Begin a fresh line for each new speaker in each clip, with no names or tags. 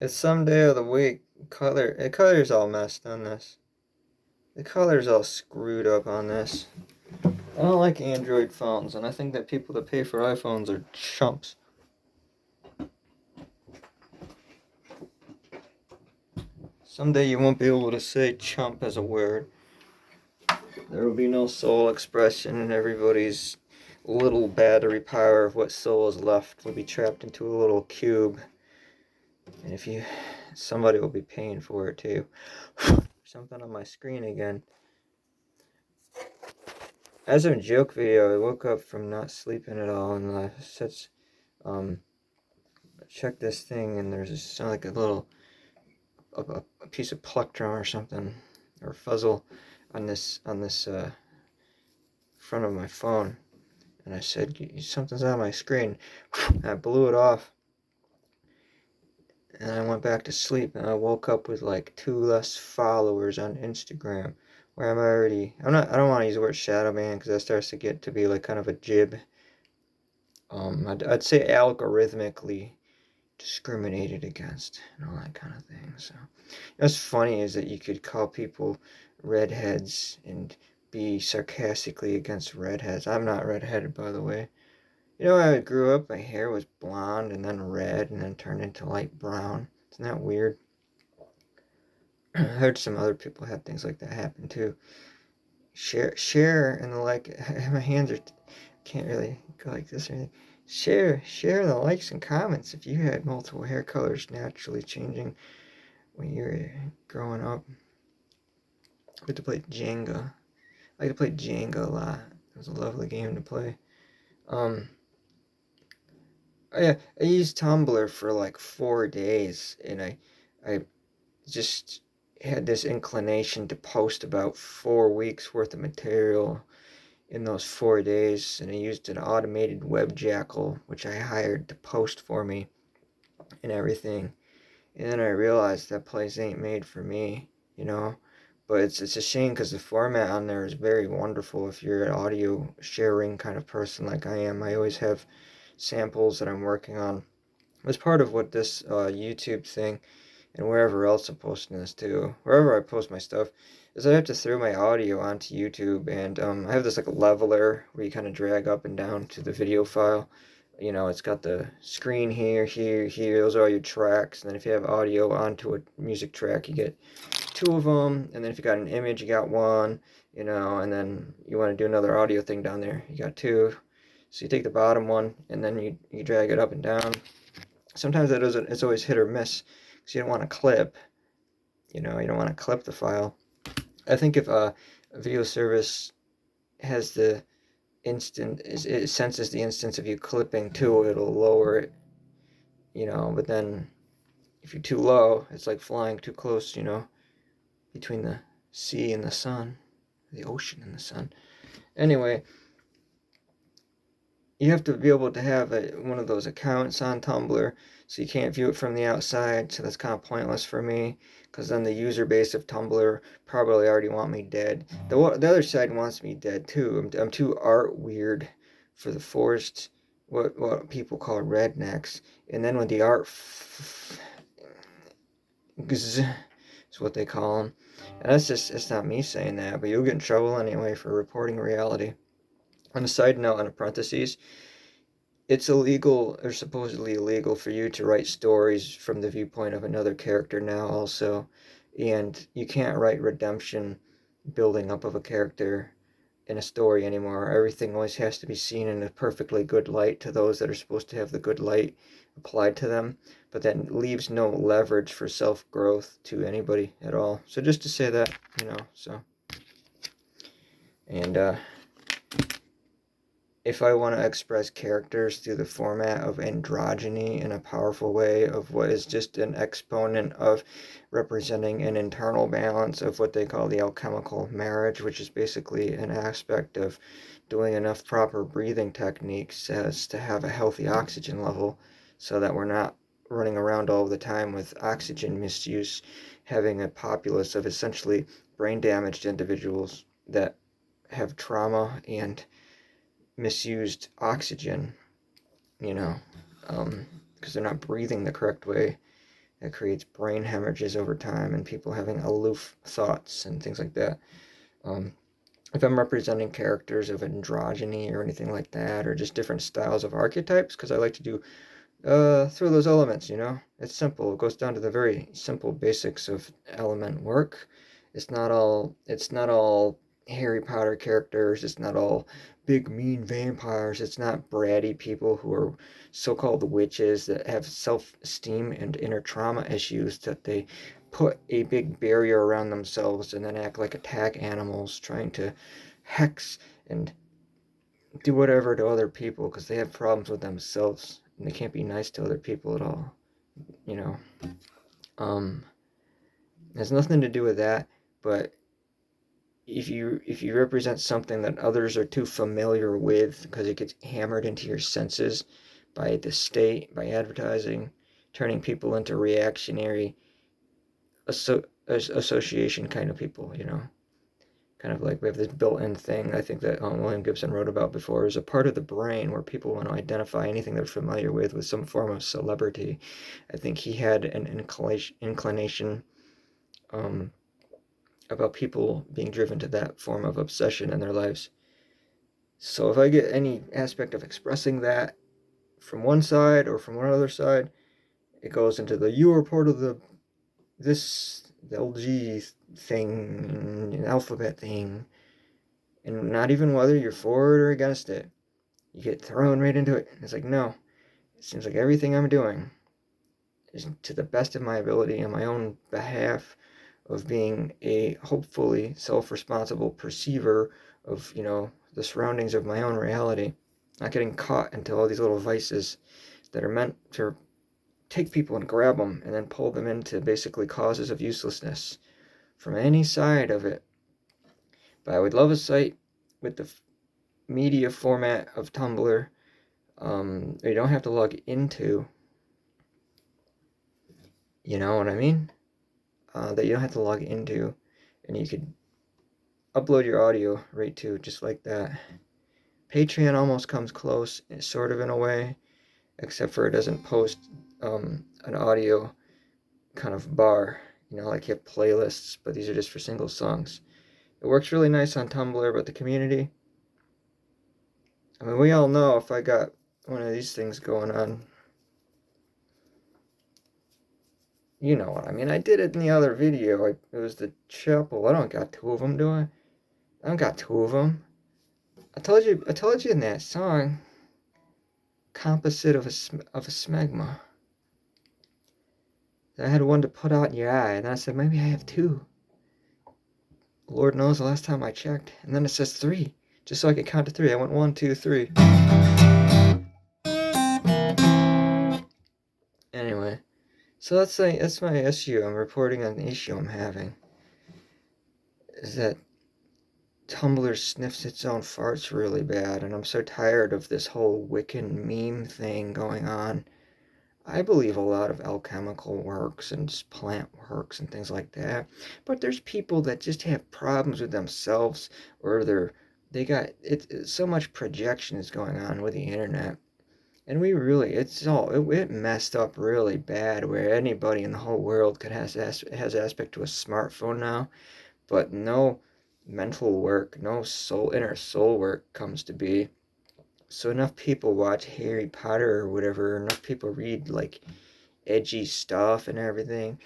It's some day of the week. The color's all messed on this. The color's all screwed up on this. I don't like Android phones, and I think that people that pay for iPhones are chumps. Someday you won't be able to say chump as a word. There will be no soul expression, and everybody's little battery power of what soul is left will be trapped into a little cube. And somebody will be paying for it too. Something on my screen again. As a joke video, I woke up from not sleeping at all, and I said, check this thing, and there's sound like a little a piece of plectrum or something, or fuzzle on this front of my phone. And I said, something's on my screen. And I blew it off, and I went back to sleep, and I woke up with like 2 less followers on Instagram, where I don't want to use the word shadow man, because that starts to get to be like kind of a jib. I'd say algorithmically discriminated against and all that kind of thing. So what's funny is that you could call people redheads and be sarcastically against redheads. I'm not redheaded, by the way. You know, I grew up, my hair was blonde and then red and then turned into light brown. Isn't that weird? I heard some other people had things like that happen too. Share, and the like. My hands are can't really go like this or anything. Share the likes and comments if you had multiple hair colors naturally changing when you were growing up. I like to play Jenga. I like to play Jenga a lot. It was a lovely game to play. Oh yeah, I used Tumblr for like 4 days, and I just had this inclination to post about 4 weeks worth of material in those 4 days, and I used an automated web jackal, which I hired to post for me and everything. And then I realized that place ain't made for me, you know. But it's a shame because the format on there is very wonderful if you're an audio sharing kind of person like I am. I always have samples that I'm working on. It's part of what this YouTube thing and wherever else I'm posting this to, wherever I post my stuff, is I have to throw my audio onto YouTube, and I have this like leveler where you kind of drag up and down to the video file. You know, it's got the screen here, here. Those are all your tracks, and then if you have audio onto a music track, you get 2 of them, and then if you got an image, you got one. You know, and then you want to do another audio thing down there, you got two. So you take the bottom one, and then you drag it up and down. Sometimes that doesn't. It's always hit or miss. So you don't want to clip, you don't want to clip the file. I think if a video service has the it senses the instance of you clipping too, it'll lower it, but then if you're too low, it's like flying too close, between the sea and the sun, the ocean and the sun. Anyway, you have to be able to have one of those accounts on Tumblr, so you can't view it from the outside. So that's kind of pointless for me, because then the user base of Tumblr probably already want me dead. The other side wants me dead too. I'm too art weird for the forced, what people call rednecks. And then when the art is what they call them, and it's not me saying that, but you'll get in trouble anyway for reporting reality. On a side note, on a parentheses, it's illegal, or supposedly illegal, for you to write stories from the viewpoint of another character now also. And you can't write redemption building up of a character in a story anymore. Everything always has to be seen in a perfectly good light to those that are supposed to have the good light applied to them, but that leaves no leverage for self-growth to anybody at all. So just to say that, so. And if I want to express characters through the format of androgyny in a powerful way, of what is just an exponent of representing an internal balance of what they call the alchemical marriage, which is basically an aspect of doing enough proper breathing techniques as to have a healthy oxygen level, so that we're not running around all the time with oxygen misuse, having a populace of essentially brain damaged individuals that have trauma and misused oxygen, because they're not breathing the correct way, that creates brain hemorrhages over time and people having aloof thoughts and things like that. If I'm representing characters of androgyny or anything like that, or just different styles of archetypes, because I like to do through those elements, it's simple. It goes down to the very simple basics of element work. It's not all Harry Potter characters. It's not all big mean vampires. It's not bratty people who are so-called witches that have self-esteem and inner trauma issues that they put a big barrier around themselves and then act like attack animals trying to hex and do whatever to other people because they have problems with themselves and they can't be nice to other people at all. You know, um, it has nothing to do with that. But if you represent something that others are too familiar with because it gets hammered into your senses by the state, by advertising, turning people into reactionary association kind of people, kind of like we have this built-in thing I think that William Gibson wrote about before is a part of the brain where people want to identify anything they're familiar with some form of celebrity. I think he had an inclination um, about people being driven to that form of obsession in their lives. So if I get any aspect of expressing that from one side or from one other side, it goes into the you are part of the LG thing, alphabet thing, and not even whether you're for it or against it. You get thrown right into it. It's like, no, it seems like everything I'm doing is to the best of my ability on my own behalf of being a hopefully self-responsible perceiver of, the surroundings of my own reality. Not getting caught into all these little vices that are meant to take people and grab them and then pull them into basically causes of uselessness from any side of it. But I would love a site with the media format of Tumblr. You don't have to log into, you know what I mean? That you don't have to log into, and you could upload your audio right to just like that. Patreon almost comes close, sort of in a way, except for it doesn't post an audio kind of bar. Like you have playlists, but these are just for single songs. It works really nice on Tumblr, but the community, I mean, we all know if I got one of these things going on, you know what I mean. I did it in the other video. It was the chapel. I don't got two of them, do I? I don't got two of them. I told you in that song, composite of a smegma. I had one to put out in your eye, and then I said, maybe I have two. Lord knows the last time I checked. And then it says three, just so I could count to three. I went 1, 2, 3. Anyway, so that's my issue. I'm reporting on the issue I'm having. Is that Tumblr sniffs its own farts really bad, and I'm so tired of this whole Wiccan meme thing going on. I believe a lot of alchemical works and plant works and things like that, but there's people that just have problems with themselves, or they got so much projection is going on with the internet, and it messed up really bad where anybody in the whole world has aspect to a smartphone now, but no mental work, no inner soul work comes to be. So enough people watch Harry Potter or whatever, enough people read like edgy stuff and everything,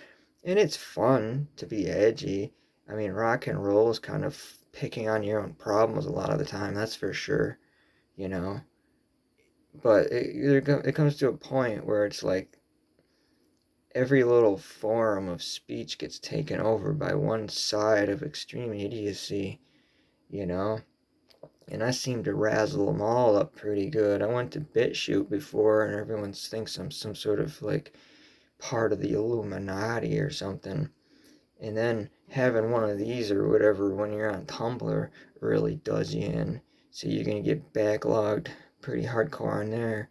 and it's fun to be edgy. I mean, rock and roll is kind of picking on your own problems a lot of the time, that's for sure, you know. But it comes to a point where it's like every little form of speech gets taken over by one side of extreme idiocy, you know? And I seem to razzle them all up pretty good. I went to BitChute before, and everyone thinks I'm some sort of like part of the Illuminati or something. And then having one of these or whatever when you're on Tumblr really does you in. So you're going to get backlogged pretty hardcore on there.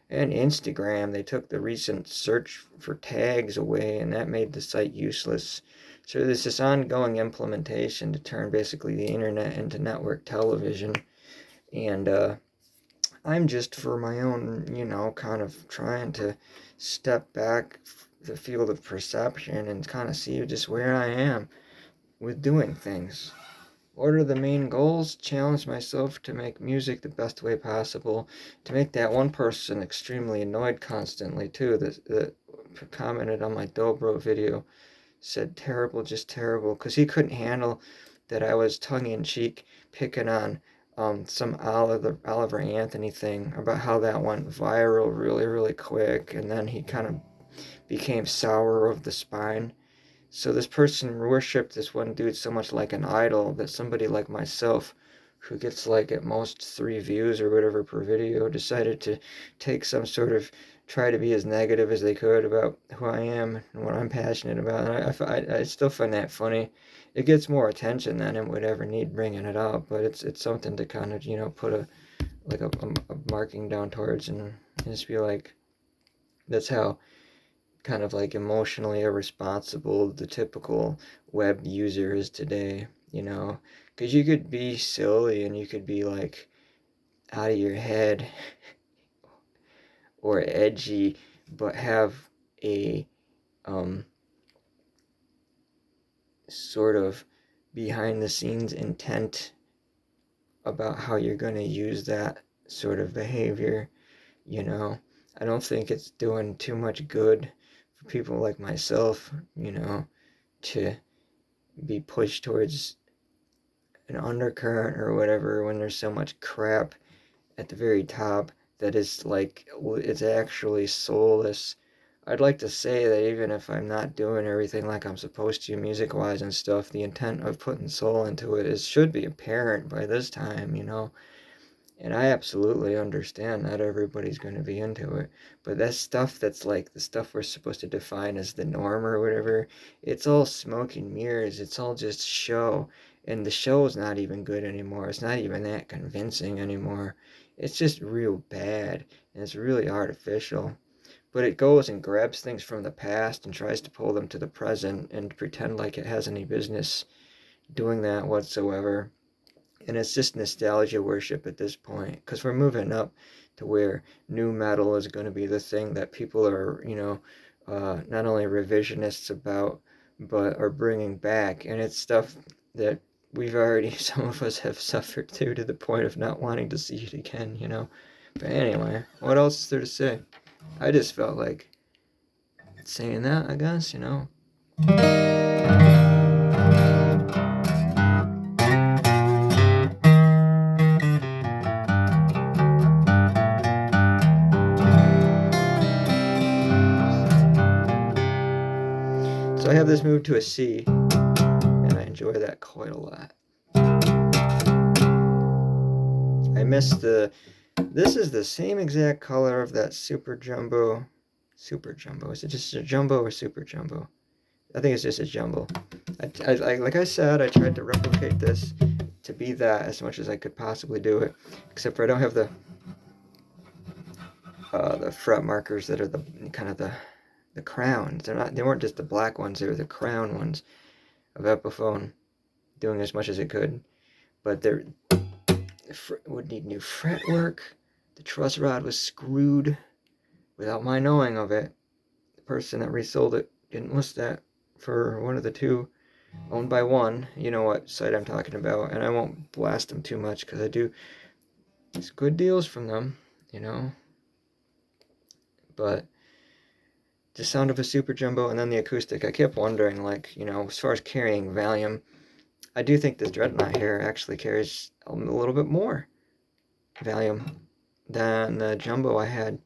And Instagram, they took the recent search for tags away, and that made the site useless. So there's this ongoing implementation to turn basically the internet into network television. And I'm just for my own, kind of trying to step back the field of perception and kind of see just where I am with doing things. What are the main goals? Challenge myself to make music the best way possible, to make that one person extremely annoyed constantly too, that commented on my dobro video, said terrible, just terrible, because he couldn't handle that I was tongue-in-cheek picking on some Oliver Anthony thing about how that went viral really, really quick, and then he kind of became sour of the spine. So this person worshipped this one dude so much like an idol that somebody like myself, who gets like at most 3 views or whatever per video, decided to take some sort of try to be as negative as they could about who I am and what I'm passionate about. And I still find that funny. It gets more attention than it would ever need bringing it up, but it's something to kind of, put a marking down towards and just be like, that's how kind of like emotionally irresponsible the typical web user is today, because you could be silly and you could be like out of your head or edgy, but have a sort of behind the scenes intent about how you're going to use that sort of behavior. I don't think it's doing too much good for people like myself, to be pushed towards an undercurrent or whatever when there's so much crap at the very top that is like, it's actually soulless. I'd like to say that even if I'm not doing everything like I'm supposed to music wise and stuff, the intent of putting soul into it should be apparent by this time, And I absolutely understand not everybody's going to be into it. But that stuff that's like the stuff we're supposed to define as the norm or whatever, it's all smoke and mirrors. It's all just show. And the show is not even good anymore. It's not even that convincing anymore. It's just real bad. And it's really artificial. But it goes and grabs things from the past and tries to pull them to the present and pretend like it has any business doing that whatsoever. And it's just nostalgia worship at this point, because we're moving up to where new metal is going to be the thing that people are, not only revisionists about, but are bringing back. And it's stuff that we've already, some of us have suffered to the point of not wanting to see it again, But anyway, what else is there to say? I just felt like saying that, I guess, So I have this moved to a C, and I enjoy that quite a lot. I missed this is the same exact color of that super jumbo. Is it just a jumbo or super jumbo? I think it's just a jumbo. Like I said, I tried to replicate this to be that as much as I could possibly do it, except for I don't have the fret markers that are the kind of the crowns. They weren't just the black ones, they were the crown ones of Epiphone, doing as much as it could. But it would need new fretwork. The truss rod was screwed without my knowing of it. The person that resold it didn't list that for one of the two, owned by one. You know what site I'm talking about, and I won't blast them too much because I do good deals from them, But the sound of a super jumbo and then the acoustic, I kept wondering, as far as carrying volume, I do think this dreadnought here actually carries a little bit more volume than the jumbo I had.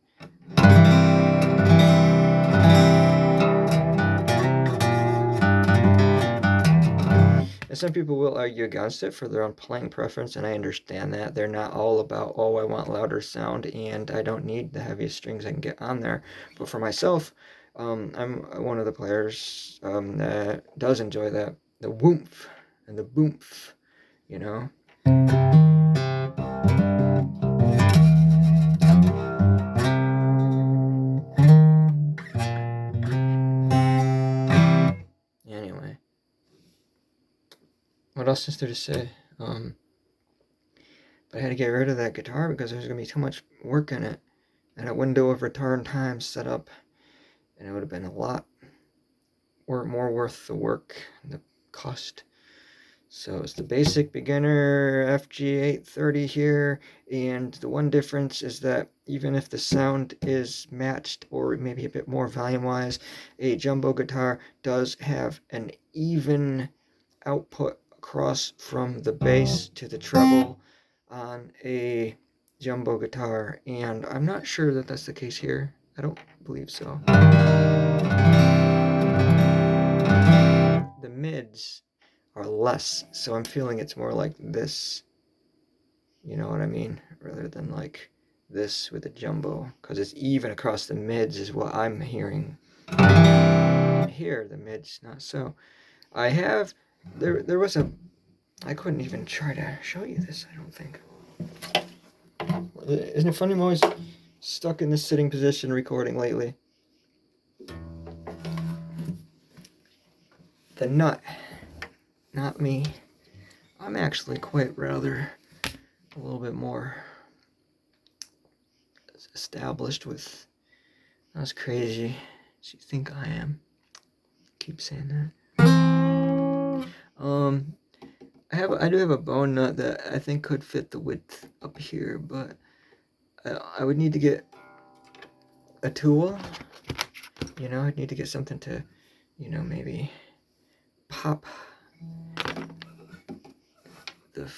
And some people will argue against it for their own playing preference, and I understand that. They're not all about, I want louder sound, and I don't need the heaviest strings I can get on there. But for myself, I'm one of the players that does enjoy that, the woomph and the boomph, Anyway, what else is there to say? But I had to get rid of that guitar because there's going to be too much work in it. And a window of return time set up and it would have been a lot more worth the work and the cost. So it's the basic beginner FG830 here, and the one difference is that even if the sound is matched or maybe a bit more volume-wise, a jumbo guitar does have an even output across from the bass to the treble on a jumbo guitar, and I'm not sure that that's the case here. I don't believe so. The mids are less, so I'm feeling it's more like this, you know what I mean, rather than like this with a jumbo, because it's even across the mids is what I'm hearing. And here the mids not so. I have there was a, I couldn't even try to show you this, I don't think. Isn't it funny, I'm always stuck in this sitting position recording lately. The nut, not me. I'm actually quite rather a little bit more established with, not as crazy as you think I am. Keep saying that. I do have a bone nut that I think could fit the width up here, but I would need to get a tool. You know, I'd need to get something to, you know, maybe pop the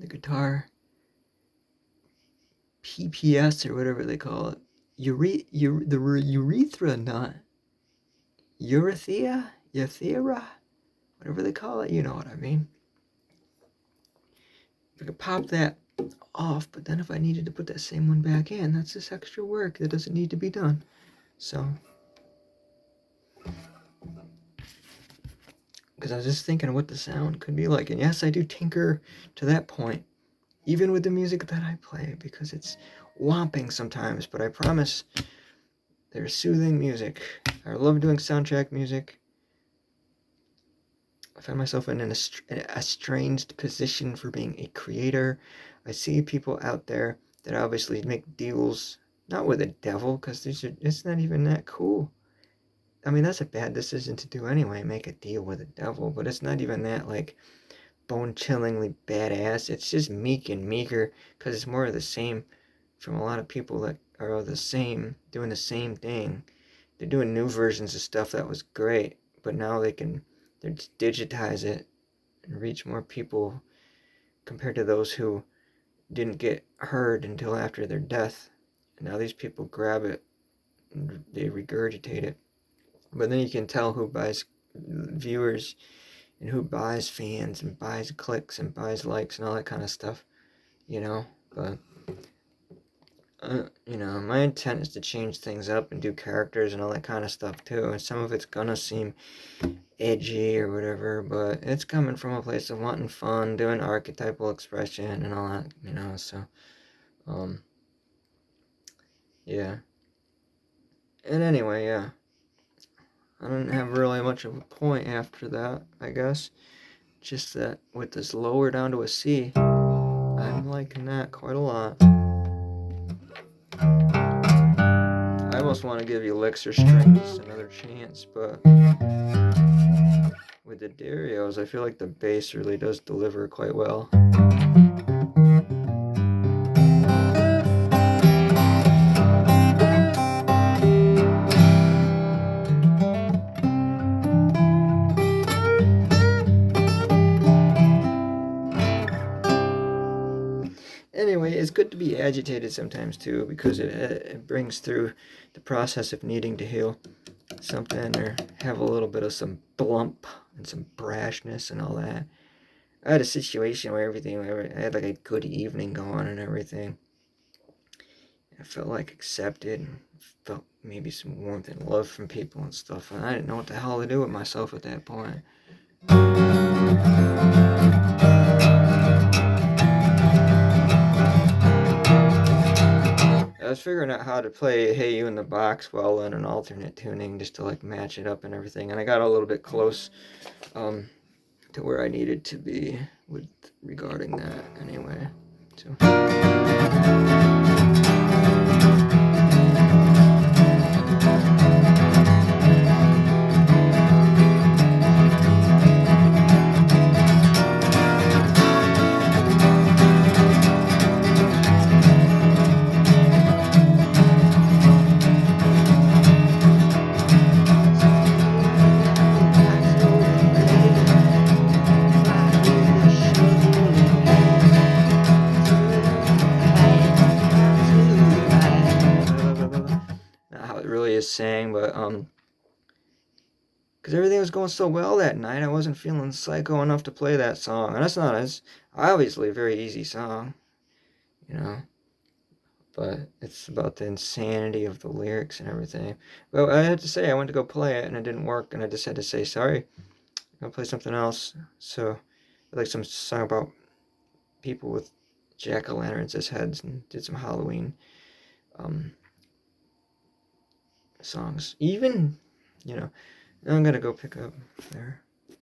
guitar PPS or whatever they call it. The urethra nut. Urethra? Whatever they call it, you know what I mean. If I could pop that off, but then if I needed to put that same one back in, that's just extra work that doesn't need to be done. So, because I was just thinking of what the sound could be like, and yes, I do tinker to that point, even with the music that I play, because it's whomping sometimes, but I promise there's soothing music. I love doing soundtrack music. I find myself in an estranged position for being a creator. I see people out there that obviously make deals, not with the devil, because it's not even that cool. I mean, that's a bad decision to do anyway, make a deal with the devil, but it's not even that, like, bone-chillingly badass. It's just meek and meager, because it's more of the same from a lot of people that are the same, doing the same thing. They're doing new versions of stuff that was great, but now they just digitize it and reach more people compared to those who didn't get heard until after their death. And now these people grab it and they regurgitate it. But then you can tell who buys viewers and who buys fans and buys clicks and buys likes and all that kind of stuff, you know. But you know, my intent is to change things up and do characters and all that kind of stuff too, and some of it's gonna seem edgy or whatever, but it's coming from a place of wanting fun, doing archetypal expression and all that, you know. So yeah, and anyway, yeah, I don't have really much of a point after that, I guess. Just that with this lower down to a C, I'm liking that quite a lot. I almost want to give elixir strings another chance, but with the Darios, I feel like the bass really does deliver quite well. Anyway, it's good to be agitated sometimes too, because it brings through the process of needing to heal something or have a little bit of some blump and some brashness and all that. I had a situation where I had like a good evening going and everything. I felt like accepted and felt maybe some warmth and love from people and stuff, and I didn't know what the hell to do with myself at that point. I was figuring out how to play Hey You in the Box while in an alternate tuning just to like match it up and everything, and I got a little bit close to where I needed to be with regarding that anyway. So Not how it really is sang, but because everything was going so well that night, I wasn't feeling psycho enough to play that song. And that's not as obviously a very easy song, you know. But it's about the insanity of the lyrics and everything. Well, I had to say, I went to go play it and it didn't work, and I just had to say sorry. I'm gonna play something else. So, like some song about people with jack-o'-lanterns as heads, and did some Halloween songs. Even, I'm gonna go pick up there.